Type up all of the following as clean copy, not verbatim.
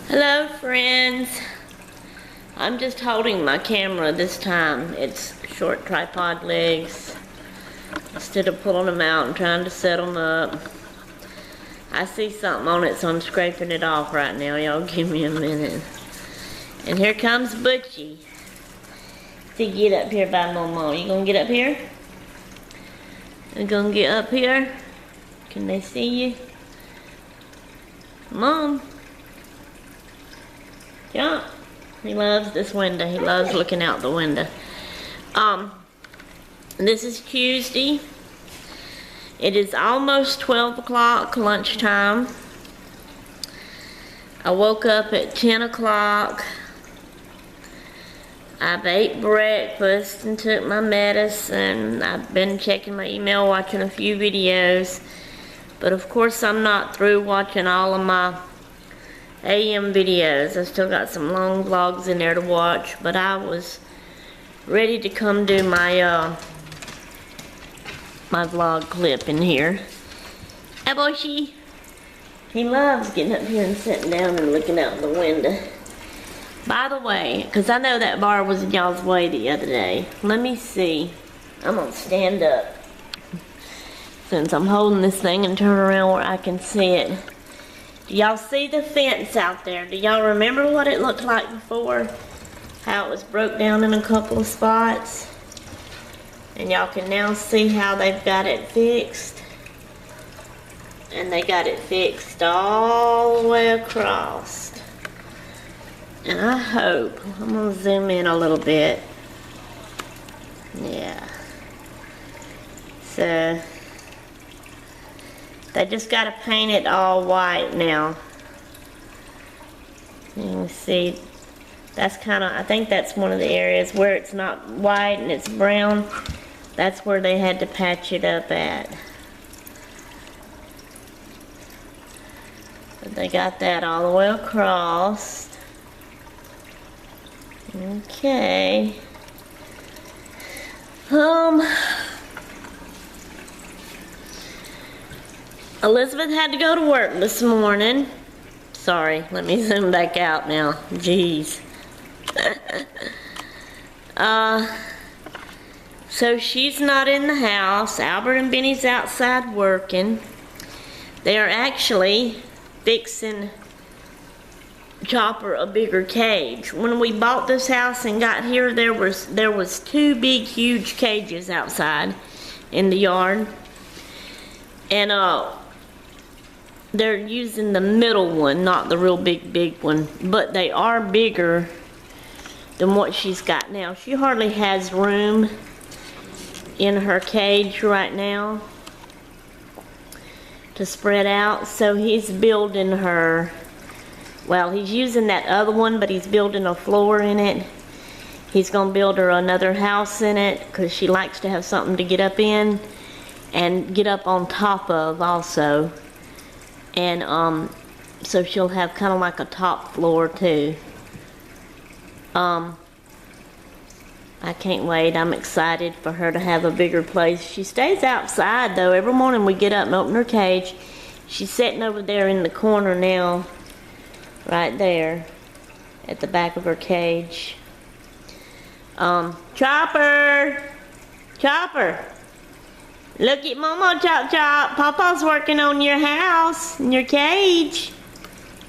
Hello friends, I'm just holding my camera this time. It's short tripod legs instead of pulling them out and trying to set them up. I see something on it, so I'm scraping it off right now. Y'all give me a minute. And here comes Butchie to get up here by Momo. You gonna get up here? You gonna get up here? Can they see you? Come on. Jump. He loves this window. He loves looking out the window. This is Tuesday. It is almost 12 o'clock, lunchtime. I woke up at 10 o'clock. I've ate breakfast and took my medicine. I've been checking my email, watching a few videos. But of course I'm not through watching all of my AM videos. I've still got some long vlogs in there to watch, but I was ready to come do my my vlog clip in here. Hey, Boshi. He loves getting up here and sitting down and looking out the window. By the way, because I know that bar was in y'all's way the other day. Let me see. I'm gonna stand up since I'm holding this thing and turn around where I can see it. Do y'all see the fence out there? Do y'all remember what it looked like before? How it was broke down in a couple of spots? And y'all can now see how they've got it fixed. And they got it fixed all the way across. And I hope, I'm gonna zoom in a little bit. Yeah. So, they just got to paint it all white now. You can see, that's kind of, I think that's one of the areas where it's not white and it's brown. That's where they had to patch it up at. But they got that all the way across. Okay. Elizabeth had to go to work this morning. Sorry, let me zoom back out now. Jeez. So she's not in the house. Albert and Benny's outside working. They are actually fixing Chopper a bigger cage. When we bought this house and got here, there was two big, huge cages outside in the yard. And they're using the middle one, not the real big one, but they are bigger than what she's got now. She hardly has room in her cage right now to spread out, so he's building her, well, he's using that other one, but he's building a floor in it. He's gonna build her another house in it because she likes to have something to get up in and get up on top of also. And so she'll have kind of like a top floor too. I can't wait. I'm excited for her to have a bigger place. She stays outside though. Every morning we get up and open her cage. She's sitting over there in the corner now, right there at the back of her cage. Chopper! Chopper! Look at Momo, Chop Chop. Papa's working on your house, in your cage.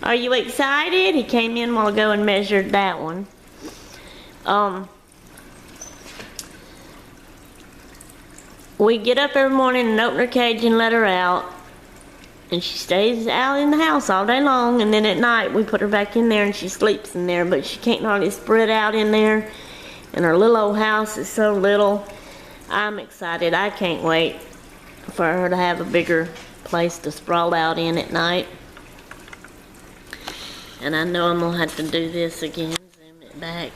Are you excited? He came in a while ago and measured that one. We get up every morning and open her cage and let her out. And she stays out in the house all day long. And then at night we put her back in there and she sleeps in there. But she can't hardly spread out in there. And her little old house is so little. I'm excited. I can't wait for her to have a bigger place to sprawl out in at night. And I know I'm gonna have to do this again, zoom it back.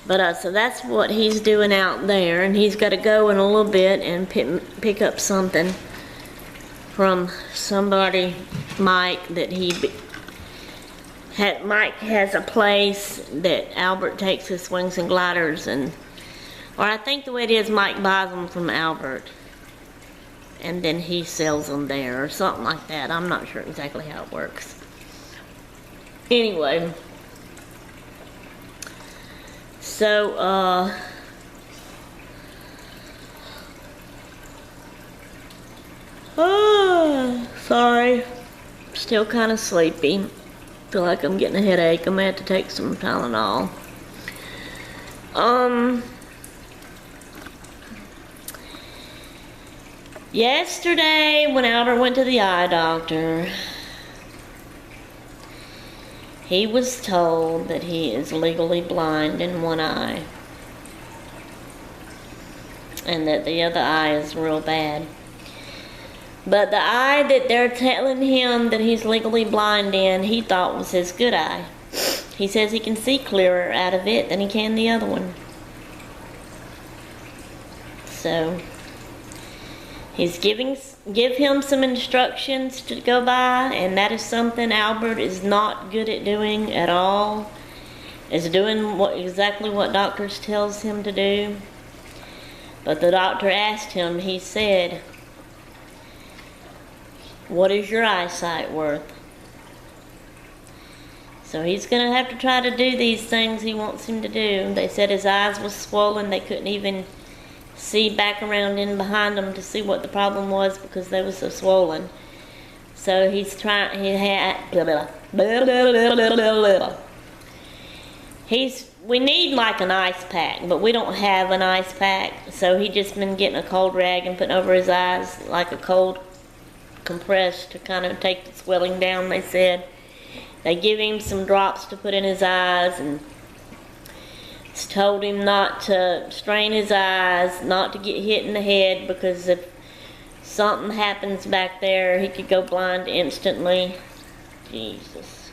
But so that's what he's doing out there, and he's got to go in a little bit and pick up something from somebody, Mike, that Mike has a place that Albert takes his swings and gliders, and or I think the way it is, Mike buys them from Albert and then he sells them there or something like that. I'm not sure exactly how it works. Anyway. So, sorry. Still kind of sleepy. Feel like I'm getting a headache. I'm gonna have to take some Tylenol. Yesterday, when Albert went to the eye doctor, he was told that he is legally blind in one eye. And that the other eye is real bad. But the eye that they're telling him that he's legally blind in, he thought was his good eye. He says he can see clearer out of it than he can the other one. So, he's give him some instructions to go by, and that is something Albert is not good at doing at all. Is doing exactly what doctors tells him to do. But the doctor asked him, he said, "What is your eyesight worth?" So he's going to have to try to do these things he wants him to do. They said his eyes was swollen. They couldn't even see back around in behind them to see what the problem was because they were so swollen. So he's trying, we need like an ice pack, but we don't have an ice pack. So he just been getting a cold rag and putting over his eyes like a cold compress to kind of take the swelling down, they said. They give him some drops to put in his eyes and told him not to strain his eyes, not to get hit in the head, because if something happens back there, he could go blind instantly. Jesus.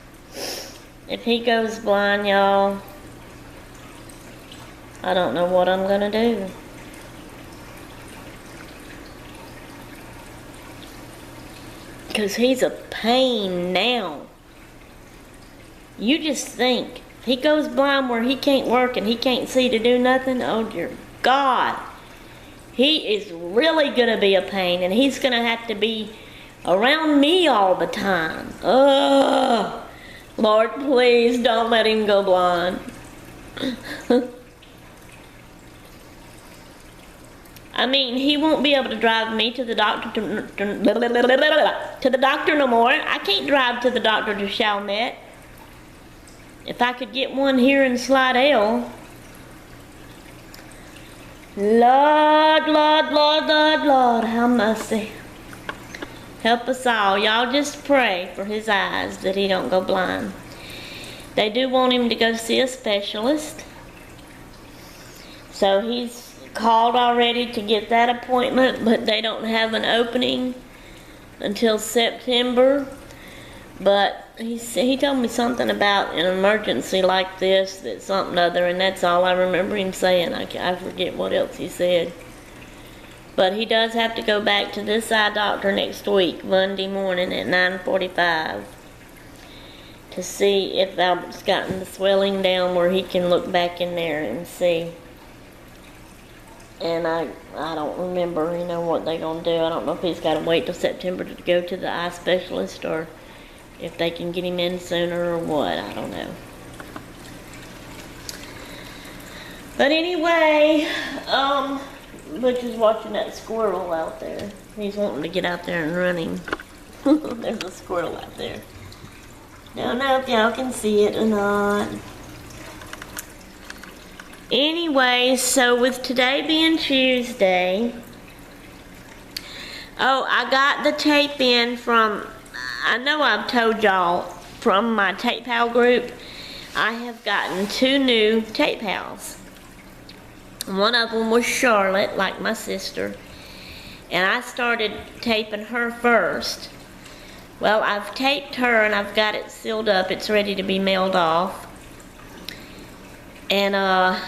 If he goes blind, y'all, I don't know what I'm gonna do. Because he's a pain now. You just think, if he goes blind where he can't work and he can't see to do nothing, oh dear God. He is really going to be a pain, and he's going to have to be around me all the time. Oh, Lord, please don't let him go blind. I mean, he won't be able to drive me to the doctor to the doctor no more. I can't drive to the doctor to Chalmette. If I could get one here in Slidell. Lord, Lord, Lord, Lord, Lord, have mercy. Help us all. Y'all just pray for his eyes that he don't go blind. They do want him to go see a specialist. So he's called already to get that appointment, but they don't have an opening until September. But he told me something about an emergency like this, that something other, and that's all I remember him saying. I forget what else he said. But he does have to go back to this eye doctor next week, Monday morning at 9:45, to see if Albert's gotten the swelling down where he can look back in there and see. And I don't remember, what they're going to do. I don't know if he's got to wait till September to go to the eye specialist, or if they can get him in sooner or what. I don't know. But anyway, Butch is watching that squirrel out there. He's wanting to get out there and run him. There's a squirrel out there. Don't know if y'all can see it or not. Anyway, so with today being Tuesday, I got the tape in from, I know I've told y'all, from my Tape Pal group. I have gotten 2 new tape pals. One of them was Charlotte, like my sister, and I started taping her first. Well, I've taped her and I've got it sealed up. It's ready to be mailed off. And,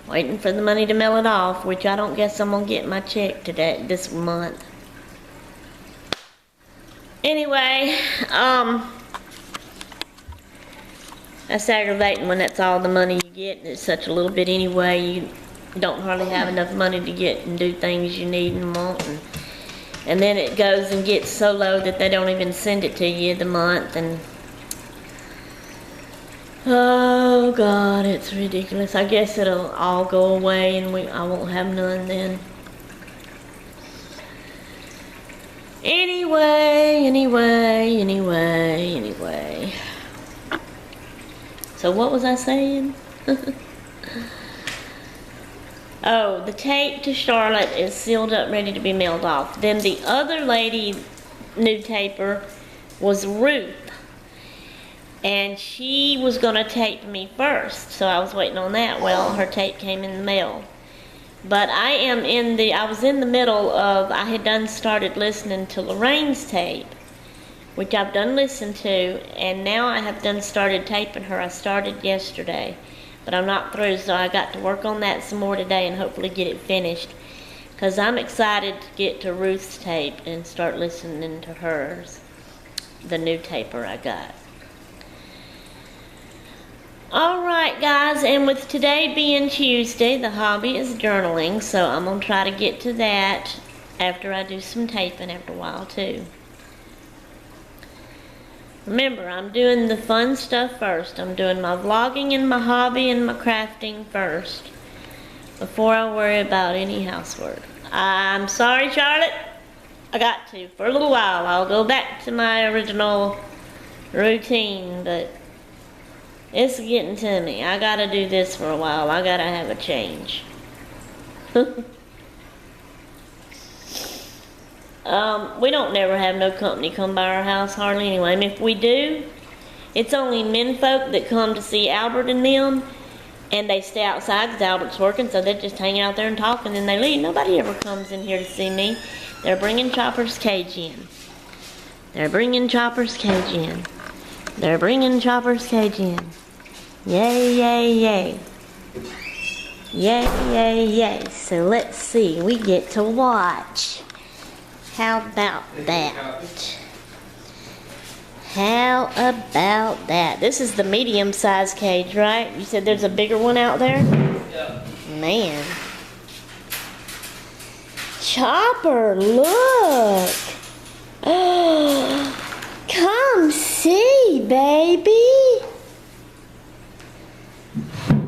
waiting for the money to mail it off, which I don't guess I'm gonna get my check this month. Anyway, that's aggravating when that's all the money you get, and it's such a little bit anyway. You don't hardly have enough money to get and do things you need and want, and then it goes and gets so low that they don't even send it to you the month, and Oh God, it's ridiculous. I guess it'll all go away and I won't have none then. Anyway. So what was I saying? Oh, the tape to Charlotte is sealed up, ready to be mailed off. Then the other lady, new taper, was Ruth. And she was going to tape me first, so I was waiting on that. Well, her tape came in the mail. But I was in the middle of, I had started listening to Lorraine's tape, which I've done listened to, and now I have started taping her. I started yesterday, but I'm not through, so I got to work on that some more today and hopefully get it finished. Because I'm excited to get to Ruth's tape and start listening to hers, the new taper I got. Alright guys, and with today being Tuesday, the hobby is journaling, so I'm going to try to get to that after I do some taping after a while too. Remember, I'm doing the fun stuff first. I'm doing my vlogging and my hobby and my crafting first before I worry about any housework. I'm sorry, Charlotte. I got to. For a little while, I'll go back to my original routine, but it's getting to me. I gotta do this for a while. I gotta have a change. We don't never have no company come by our house hardly anyway. And if we do, it's only men folk that come to see Albert and them, and they stay outside because Albert's working, so they're just hanging out there and talking, and they leave. Nobody ever comes in here to see me. They're bringing Chopper's cage in. They're bringing Chopper's cage in. They're bringing Chopper's cage in. Yay, yay, yay. Yay, yay, yay. So let's see. We get to watch. How about that? How about that? This is the medium-sized cage, right? You said there's a bigger one out there? Yeah. Man. Chopper, look. Come see, baby.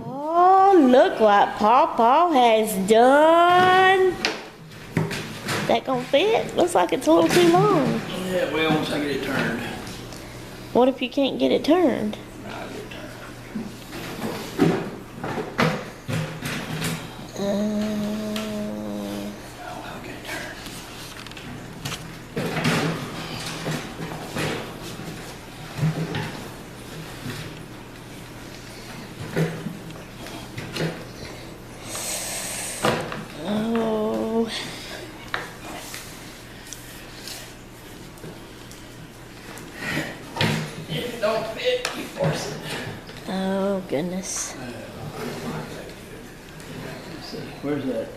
Oh, look what Pawpaw has done. Is that gonna fit? Looks like it's a little too long. Yeah, well, once I get it turned. What if you can't get it turned? I'll get it turned. I'll get it turned. Oh. If it don't fit, you force it. Oh, goodness. Let's see, where's that?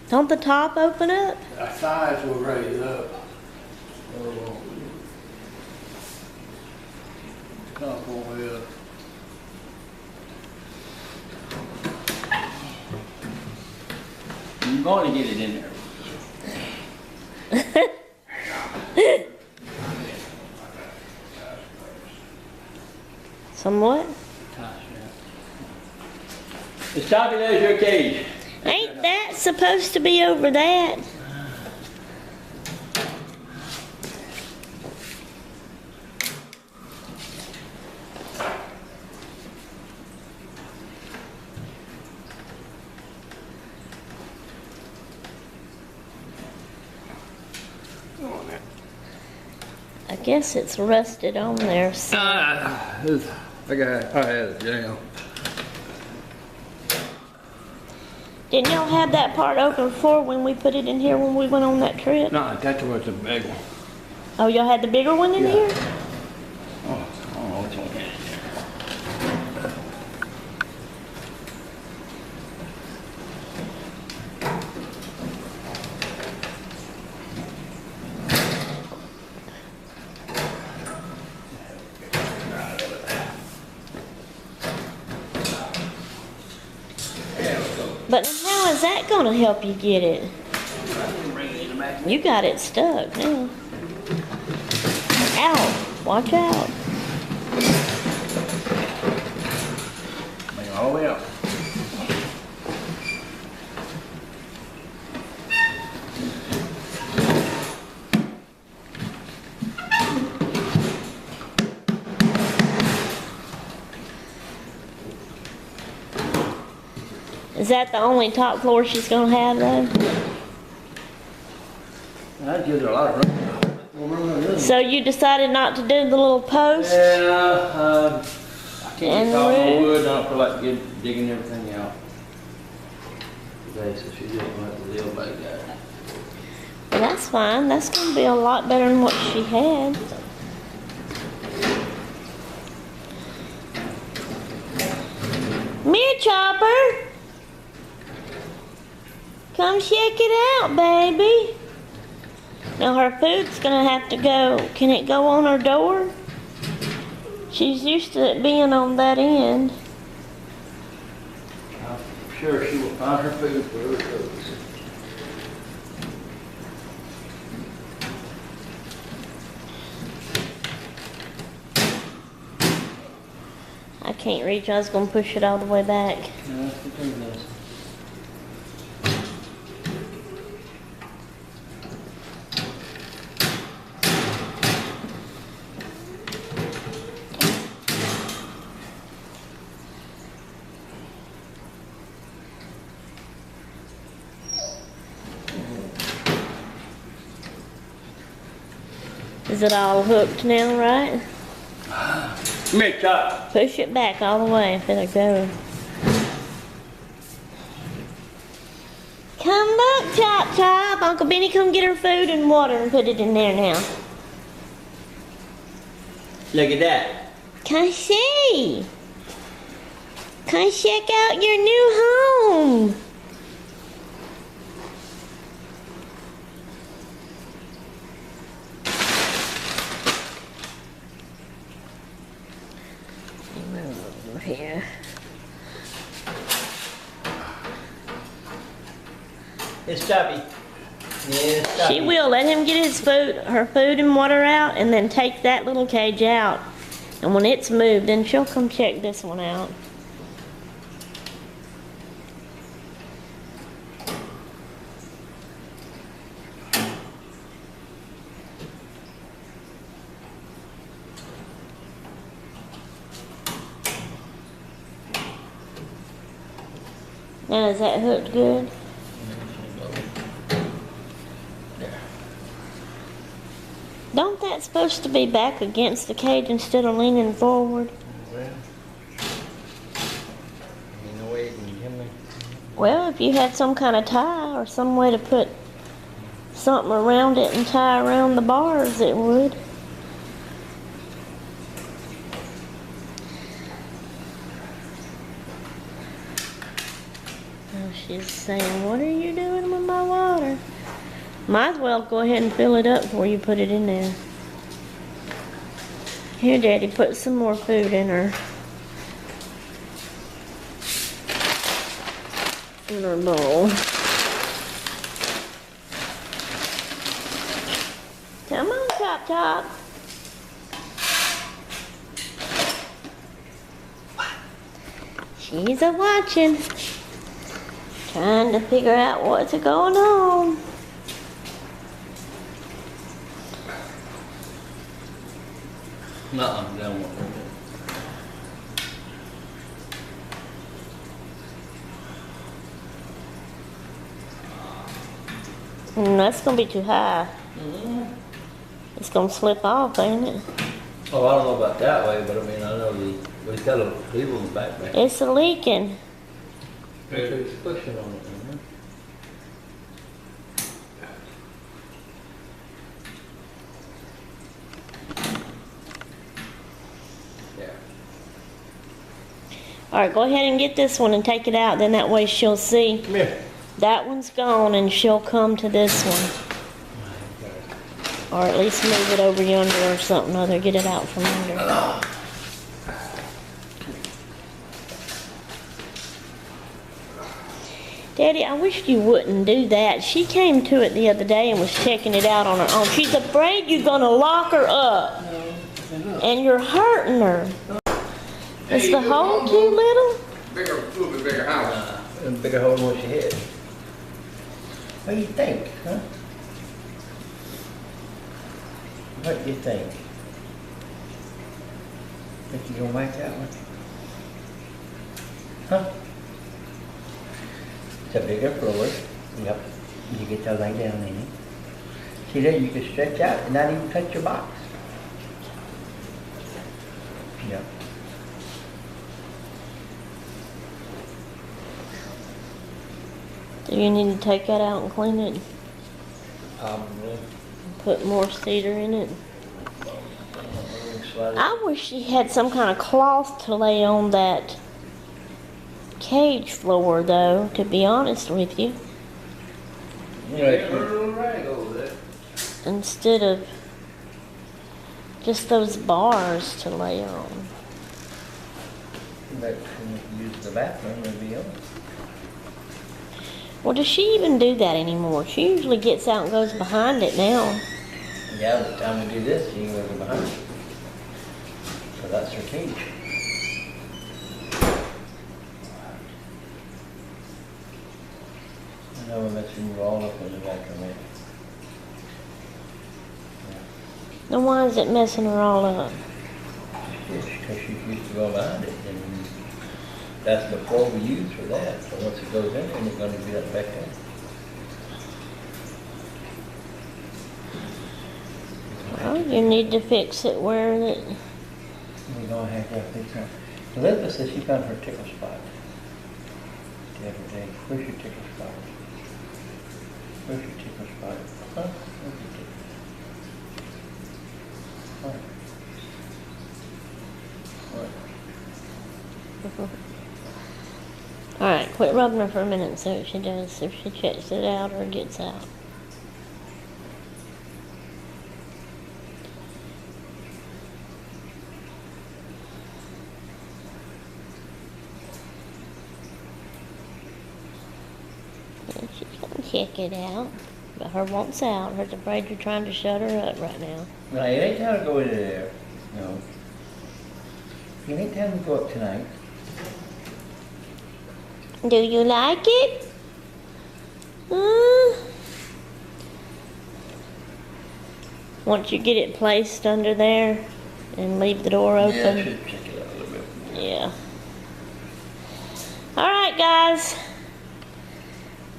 Don't the top open up? Our thighs will raise up. Oh. Top all the way up. You're going to get it in there. Somewhat? It's Toppy, there's your cage. Ain't that supposed to be over that? I guess it's rusted on there. So. I had a jam. Didn't y'all have that part open before when we put it in here when we went on that trip? No, that was a big one. Oh, y'all had the bigger one in Yeah. here? Oh, I don't know which one it is. But how is that going to help you get it? You got it stuck now. Ow! Watch out. All the way out. Is that the only top floor she's gonna have though? That gives her a lot of room. More room than this. So you decided not to do the little post? Yeah, I can't And get all the roof. wood. I don't feel like digging everything out today, so she didn't want to deal like that. Well, that's fine. That's gonna be a lot better than what she had. Come here, Chopper. Come check it out, baby. Now her food's gonna have to go. Can it go on her door? She's used to it being on that end. I'm sure she will find her food wherever it goes. I can't reach. I was gonna push it all the way back. No, that's between us. Is it all hooked now, right? Come here, Chop. Push it back all the way if it'll go. Come look, Chop Chop. Uncle Benny, come get her food and water and put it in there now. Look at that. Come see. Come check out your new home. Over here. It's Choppy. Yeah, it's Choppy. She will let him get his food, her food and water out, and then take that little cage out. And when it's moved, then she'll come check this one out. Now, is that hooked good? Don't that supposed to be back against the cage instead of leaning forward? Well, you know where you can give me. Well, if you had some kind of tie or some way to put something around it and tie around the bars, it would. Oh, she's saying, what are you doing with my water? Might as well go ahead and fill it up before you put it in there. Here, Daddy, put some more food in her. In her bowl. Come on, Chop Chop. She's a-watching. Trying to figure out what's going on. Nuh-uh, don't want That's gonna be too high. It's gonna slip off, ain't it? Oh, I don't know about that way, but I mean, I know but it's got a lever on the back. It's a leaking. It's pushing on it. Yeah. All right, go ahead and get this one and take it out. Then that way she'll see Come here. that one's gone and she'll come to this one. Or at least move it over yonder or something other. Get it out from under. Daddy, I wish you wouldn't do that. She came to it the other day and was checking it out on her own. She's afraid you're gonna lock her up. And you're hurting her. Is the hole too little? little bit bigger house. A bigger hole than what she had. What do you think, huh? What do you think? Think you gonna make that one? Huh? It's a bigger floor. Yep. You get to lay down in it. See there, you can stretch out and not even touch your box. Yep. Do you need to take that out and clean it? Probably. Put more cedar in it? Slide it. I wish she had some kind of cloth to lay on that cage floor, though, to be honest with you. You Yeah, know, put a little rag over there. Instead of just those bars to lay on. but when you use the bathroom, it'll be on. Well, does she even do that anymore? She usually gets out and goes behind it now. Yeah, by the time we do this, you can go behind it. So that's her cage. I know we're messing you all up in the bathroom, man. Then why is it messing her all up? It's because she's used to go behind it, and that's the floor we use for that. So once it goes in there, it's gonna be that back there. Well, you need to fix it where it. We're gonna have to fix her. Elizabeth says she found her tickle spot the other day. Where's your tickle spot? Where's your tickle spot? Huh? Where's your tickle? What? All right, quit rubbing her for a minute and see what she does. If she checks it out or gets out. And she's gonna check it out, but her wants out. Her's afraid you're trying to shut her up right now. No, it ain't time to go into there. No. It ain't time to go up tonight. Do you like it? Once you get it placed under there and leave the door Yeah, I open. should check it out a little bit. Yeah. All right, guys.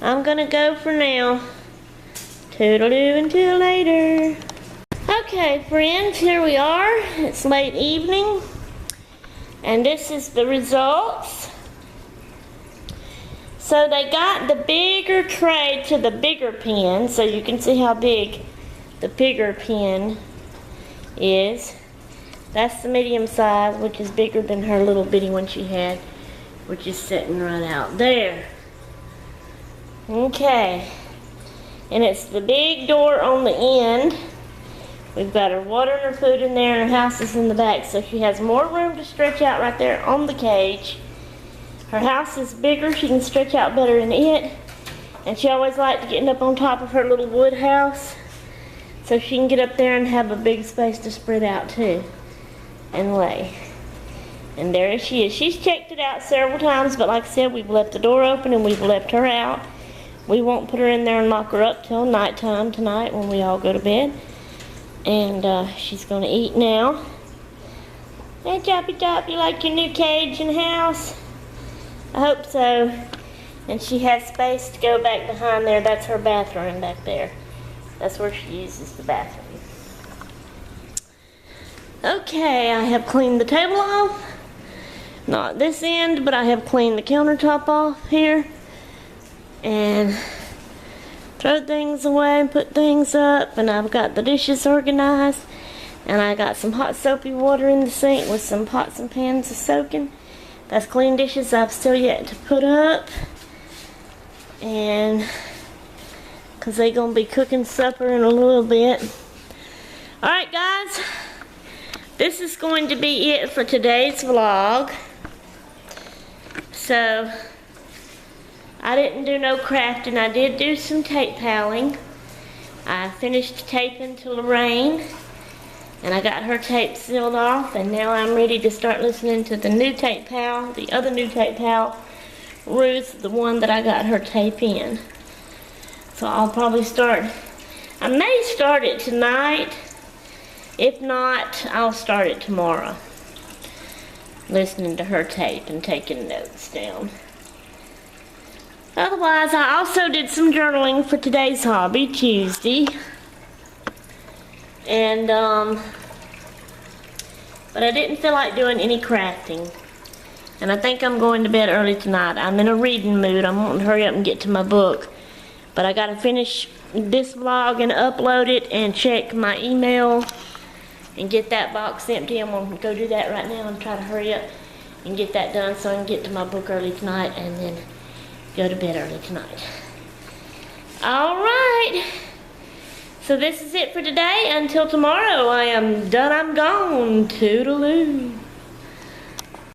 I'm gonna go for now. Toodaloo until later. Okay, friends, here we are. It's late evening. And this is the results. So they got the bigger tray to the bigger pen, so you can see how big the bigger pen is. That's the medium size, which is bigger than her little bitty one she had, which is sitting right out there. Okay, and it's the big door on the end. We've got her water and her food in there, and her house is in the back, so she has more room to stretch out right there on the cage. Her house is bigger, she can stretch out better in it, and she always liked getting up on top of her little wood house, so she can get up there and have a big space to spread out too, and lay. And there she is. She's checked it out several times, but like I said, we've left the door open and we've left her out. We won't put her in there and lock her up till nighttime tonight when we all go to bed. And she's gonna eat now. Hey, Choppy Chop, you like your new cage and house? I hope so. And she has space to go back behind there. That's her bathroom back there. That's where she uses the bathroom. Okay, I have cleaned the table off. Not this end, but I have cleaned the countertop off here. And throw things away and put things up, and I've got the dishes organized, and I got some hot soapy water in the sink with some pots and pans soaking. That's clean dishes I've still yet to put up, and because they're gonna be cooking supper in a little bit. Alright guys, this is going to be it for today's vlog. So I didn't do no crafting. I did do some tape piling. I finished taping to Lorraine. And I got her tape sealed off, and now I'm ready to start listening to the new tape pal, the other new tape pal, Ruth, the one that I got her tape in. So I'll probably start, I may start it tonight. If not, I'll start it tomorrow. Listening to her tape and taking notes down. Otherwise, I also did some journaling for today's hobby, Tuesday. And, but I didn't feel like doing any crafting. And I think I'm going to bed early tonight. I'm in a reading mood. I'm wanting to hurry up and get to my book. But I gotta finish this vlog and upload it and check my email and get that box empty. I'm gonna go do that right now and try to hurry up and get that done so I can get to my book early tonight and then go to bed early tonight. All right. So this is it for today. Until tomorrow, I am done. I'm gone. Toodaloo.